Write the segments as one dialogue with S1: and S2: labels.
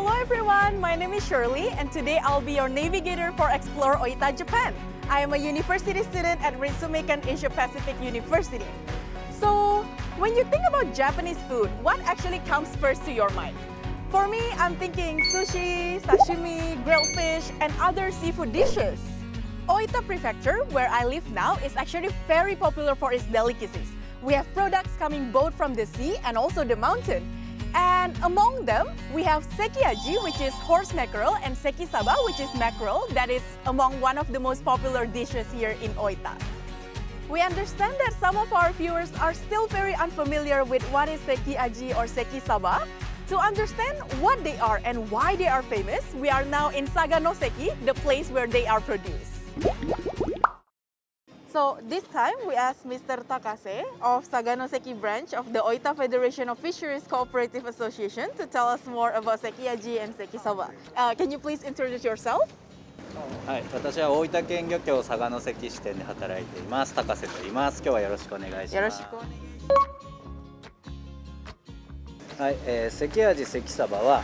S1: Hello everyone, my name is Shirley and today I'll be your navigator for Explore Oita, Japan. I am a university student at Ritsumeikan Asia Pacific University. So, when you think about Japanese food, what actually comes first to your mind? For me, I'm thinking sushi, sashimi, grilled fish, and other seafood dishes. Oita Prefecture, where I live now, is actually very popular for its delicacies. We have products coming both from the sea and also the mountain. And among them, we have sekiaji, which is horse mackerel, and sekisaba, which is mackerel, that is among one of the most popular dishes here in Oita. We understand that some of our viewers are still very unfamiliar with what is sekiaji or sekisaba. To understand what they are and why they are famous, we are now in Saganoseki, the place where they are produced. So this time we asked Mr. Takase of Saganoseki branch of the Oita Federation of Fisheries Cooperative Association to tell us more about sekiaji and sekisaba. Can you please introduce yourself?
S2: はい、私は大分県漁協佐賀関支店で働いています高瀬と言います。今日はよろしくお願いします。
S1: よろしくお願いします。
S2: はい、関アジ関サバは、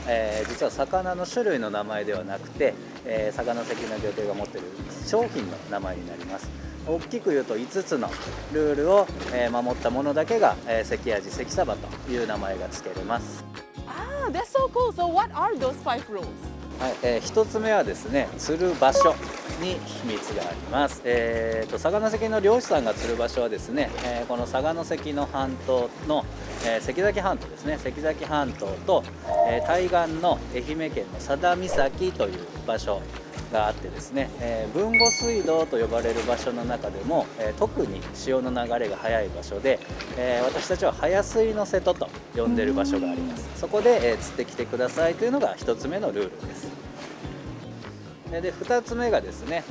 S2: 実は魚の種類の名前ではなくて、佐賀関の漁協が持っている商品の名前になります。大きく言うと5つのルールを、守ったものだけが、関アジ関サバという名前が付けれます。
S1: Ah, that's so cool. So what are those 5 rules?
S2: はい、1つ目はですね、釣る場所に秘密があります。佐賀関の漁師さんが釣る場所はですね、この佐賀関の半島の、関崎半島ですね、関崎半島と、対岸の愛媛県の佐田岬という場所があってですね、豊後水道と呼ばれる場所の中でも、特に潮の流れが速い場所で、私たちは早水の瀬戸と呼んでいる場所があります。そこで、釣ってきてくださいというのが1つ目のルールです。で2つ目がですね、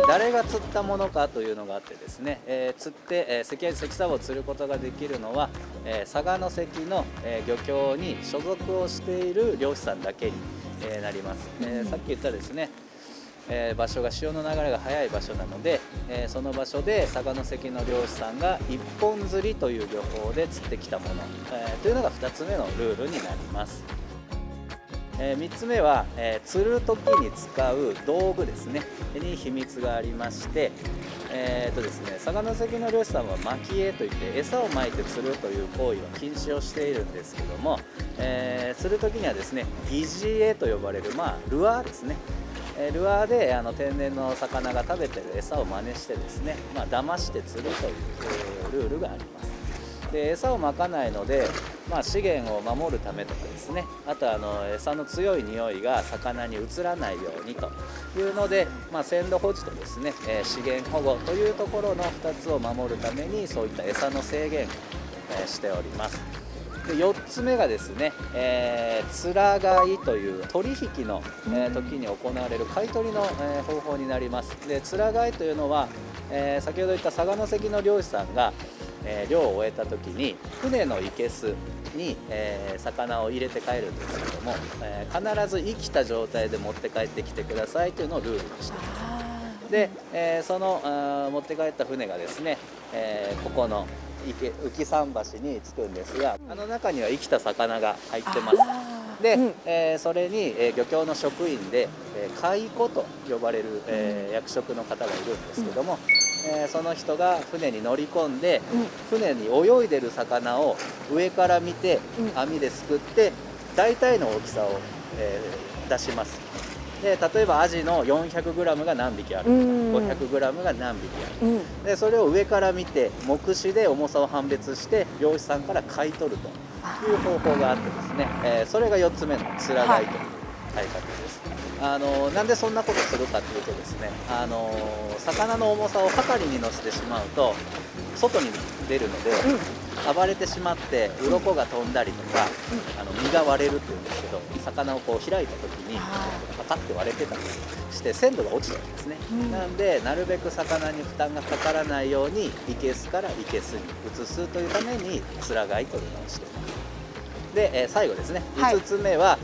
S2: 誰が釣ったものかというのがあってですね、釣って、関アジ関サバを釣ることができるのは、佐賀関の、漁協に所属をしている漁師さんだけに、なります。さっき言ったですね、場所が潮の流れが速い場所なので、その場所で佐賀関の漁師さんが一本釣りという漁法で釣ってきたもの、というのが2つ目のルールになります。3つ目は、釣る時に使う道具ですねに秘密がありまして、ですね、佐賀関の漁師さんは巻き餌といって餌を巻いて釣るという行為は禁止をしているんですけども、釣る時にはですね疑似餌と呼ばれる、ルアーですね、ルアーで天然の魚が食べてる餌を真似してですね、騙して釣るという、ルールがあります。で餌をまかないので、資源を守るためとかですね、あと餌の強い匂いが魚に移らないようにというので、鮮度保持とですね、資源保護というところの2つを守るためにそういった餌の制限を、しております。で4つ目がですね、つら買いという取引の、時に行われる買い取りの、方法になります。でつら買いというのは、先ほど言った佐賀関の漁師さんが漁を終えた時に船の生けすに、魚を入れて帰るんですけども、必ず生きた状態で持って帰ってきてくださいというのをルールにしています。で、その持って帰った船がですね、ここの浮桟橋に着くんですが、中には生きた魚が入ってます。で、それに、漁協の職員で買い子と呼ばれる、役職の方がいるんですけども、その人が船に乗り込んで、船に泳いでる魚を上から見て、網ですくって大体の大きさを、出します。で例えばアジの 400g が何匹あるとか、500g が何匹ある、でそれを上から見て目視で重さを判別して漁師さんから買い取るという方法があってですね、それが4つ目のつら買いという買い方です。なんでそんなことするかというとですね、魚の重さをはかりに乗せてしまうと外に出るので、暴れてしまって鱗が飛んだりとか、身が割れるっていうんですけど、魚をこう開いた時にパカッて割れてたりして鮮度が落ちちゃうんですね。なんでなるべく魚に負担がかからないように生けすから生けすに移すというためにつら買いというのをしています。で、最後ですね、5つ目は、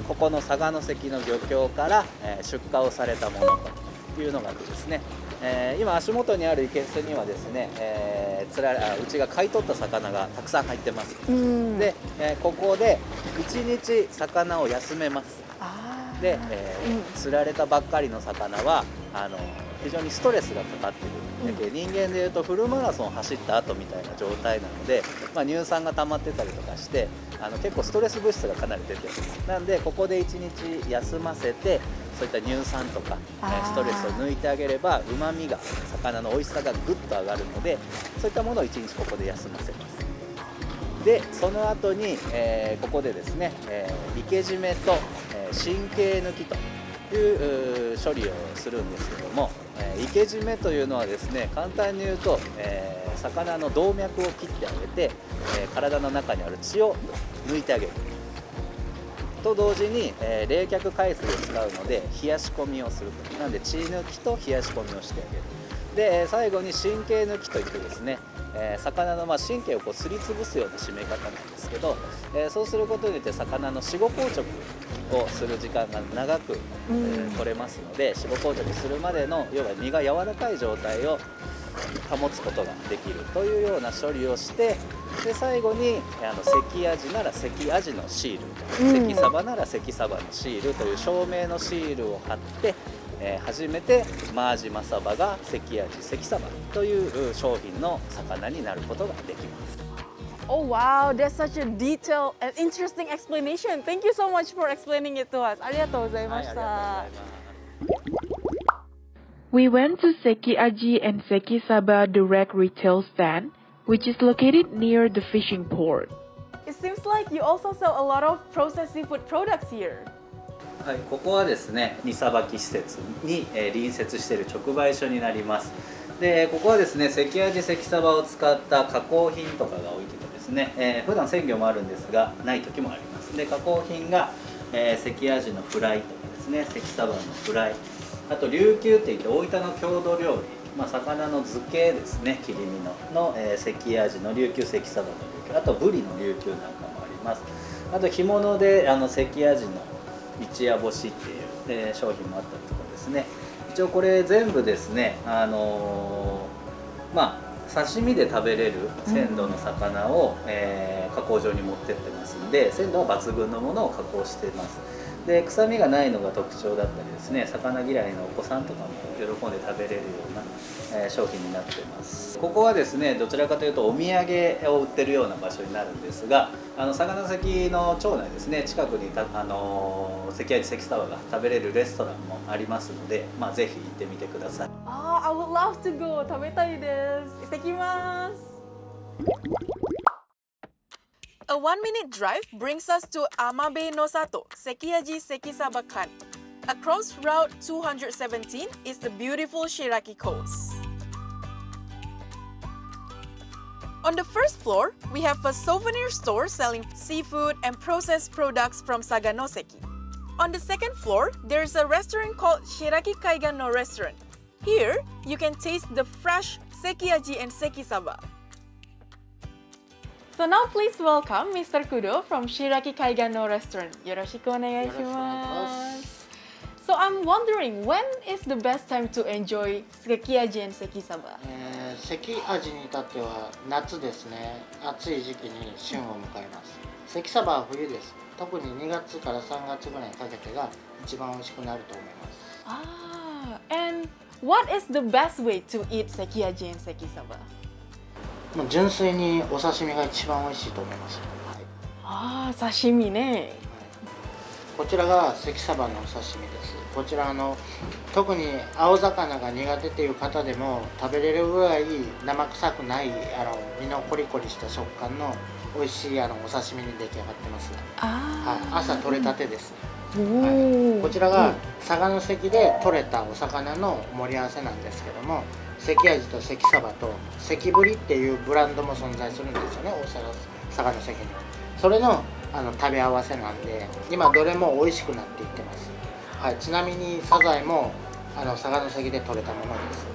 S2: ここの佐賀関の漁協から、出荷をされたものというのがあってですね、今足元にある生けすにはですね、うちが買い取った魚がたくさん入ってます。で、ここで1日魚を休めます。で、釣られたばっかりの魚は非常にストレスがかかっている、人間でいうとフルマラソンを走った後みたいな状態なので、乳酸が溜まってたりとかして結構ストレス物質がかなり出てる。なんでここで1日休ませてそういった乳酸とかストレスを抜いてあげればうまみが魚の美味しさがぐっと上がるので、そういったものを1日ここで休ませます。でその後に、ここでですね、生け締めと、神経抜きという処理をするんですけども、生け締めというのはですね、簡単に言うと、魚の動脈を切ってあげて、体の中にある血を抜いてあげると同時に、冷却海水を使うので冷やし込みをすると。なので血抜きと冷やし込みをしてあげる。で最後に神経抜きといってですね、魚の神経をこうすりつぶすような締め方なんですけど、そうすることによって魚の死後硬直をする時間が長く、取れますので、死後硬直するまでの要は身が柔らかい状態を保つことができるというような処理をして、で最後に関アジなら関アジのシール、関サバなら関サバのシールという証明のシールを貼って、初めてマアジマサバが関アジ関サバという商品の魚になることができます。
S1: Oh wow, that's such a detailed and interesting explanation. Thank you so much for explaining it to us. ありがとうございました。
S3: We went to Seki Aji and Seki Saba direct retail stand, which is located near the fishing port.
S1: It seems like you also sell a lot of processed seafood products here.
S2: はい、ここはですね、荷さばき施設に隣接している直売所になります。で、ここはですね、関アジ関サバを使った加工品とかが置いててですね、普段鮮魚もあるんですがない時もあります。で、加工品が、関アジのフライとかですね、関サバのフライ、あと琉球っていって大分の郷土料理、魚の漬けですね、切り身の関アジの琉球、関サバの琉球、あとブリの琉球なんかもあります。あと干物で関アジの一夜干しっていう、商品もあったりとかですね。一応これ全部ですね、刺身で食べれる鮮度の魚を、加工場に持ってってますんで、鮮度は抜群のものを加工しています。で臭みがないのが特徴だったりですね、魚嫌いのお子さんとかも喜んで食べれるような、商品になっています。ここはですね、どちらかというとお土産を売ってるような場所になるんですが、魚関の町内ですね、近くに関アジ関サバが食べれるレストランもありますので、ぜひ行ってみてください。
S1: I would love to go. 食べたいです。行ってきます。A 1-minute drive brings us to Amabe no Sato, Sekiaji Sekisabakan. Across Route 217 is the beautiful Shiraki Coast. On the first floor, we have a souvenir store selling seafood and processed products from Saganoseki. On the second floor, there is a restaurant called Shiraki Kaigan no Restaurant. Here, you can taste the fresh Sekiaji and Sekisaba. So now please welcome Mr. Kudo from Shiraki Kaigan no Restaurant. Yoroshiku onegaishimasu. So I'm wondering, when is the best time to enjoy Sekiaji and Sekisaba?
S4: 関アジに至っては夏ですね。暑い時期に旬を迎えます。関サバは冬です。特に2月から3月ぐらいにかけてが一番美味しくなると思います。
S1: And what is the best way to eat Sekiaji and Sekisaba?
S4: もう純粋にお刺身が一番美味しいと思います。
S1: 刺身ね。
S4: こちらが関サバのお刺身です。こちら特に青魚が苦手という方でも食べれるぐらい生臭くない身のコリコリした食感の美味しいお刺身に出来上がってます。朝取れたてです。こちらが佐賀関で取れたお魚の盛り合わせなんですけども、関アジと関サバと関ぶりっていうブランドも存在するんですよね、佐賀関に。それの食べ合わせなんで、今どれも美味しくなっていってます。ちなみにサザエも佐賀関で取れたものです。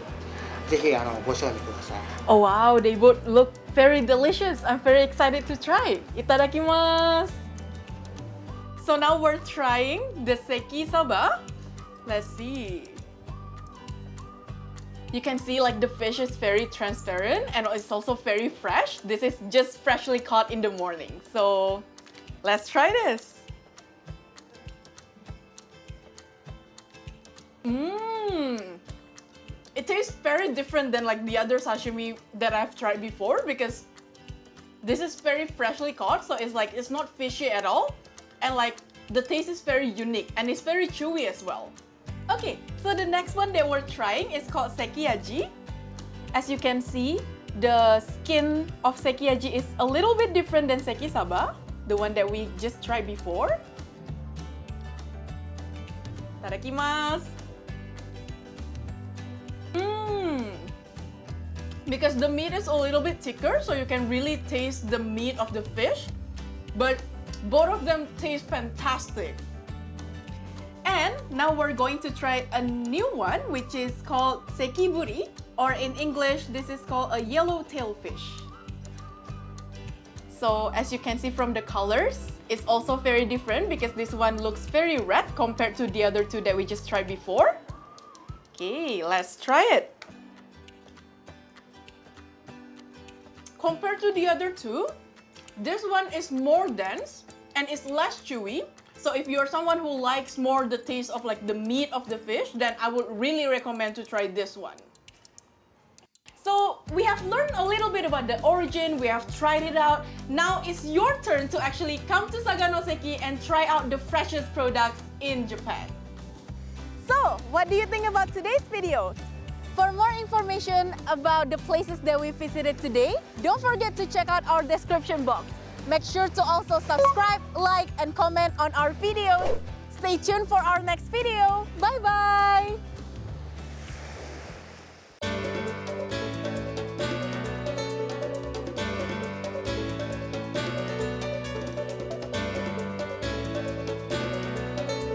S4: ぜひご賞味ください。
S1: Oh wow, they both look very delicious. I'm very excited to try. Itadakimasu. So now we're trying the Sekisaba. Let's see. You can see like the fish is very transparent and it's also very fresh. This is just freshly caught in the morning. So let's try this. Mmm. It tastes very different than like the other sashimi that I've tried before because this is very freshly caught, so it's like it's not fishy at all, and like the taste is very unique and it's very chewy as well. Okay, so the next one that we're trying is called sekiyaji. As you can see, the skin of sekiyaji is a little bit different than sekisaba, the one that we just tried before. Itadakimasu. Because the meat is a little bit thicker, so you can really taste the meat of the fish, but both of them taste fantastic. And now we're going to try a new one, which is called sekiburi, or in English, this is called a yellowtail fish. So as you can see from the colors, it's also very different because this one looks very red compared to the other two that we just tried before. Okay, let's try it. Compared to the other two, this one is more dense and it's less chewy. So if you're someone who likes more the taste of like the meat of the fish, then I would really recommend to try this one. So we have learned a little bit about the origin, we have tried it out. Now it's your turn to actually come to Saganoseki and try out the freshest products in Japan. So, what do you think about today's video? For more information about the places that we visited today, don't forget to check out our description box. Make sure to also subscribe, like, and comment on our videos. Stay tuned for our next video. Bye-bye!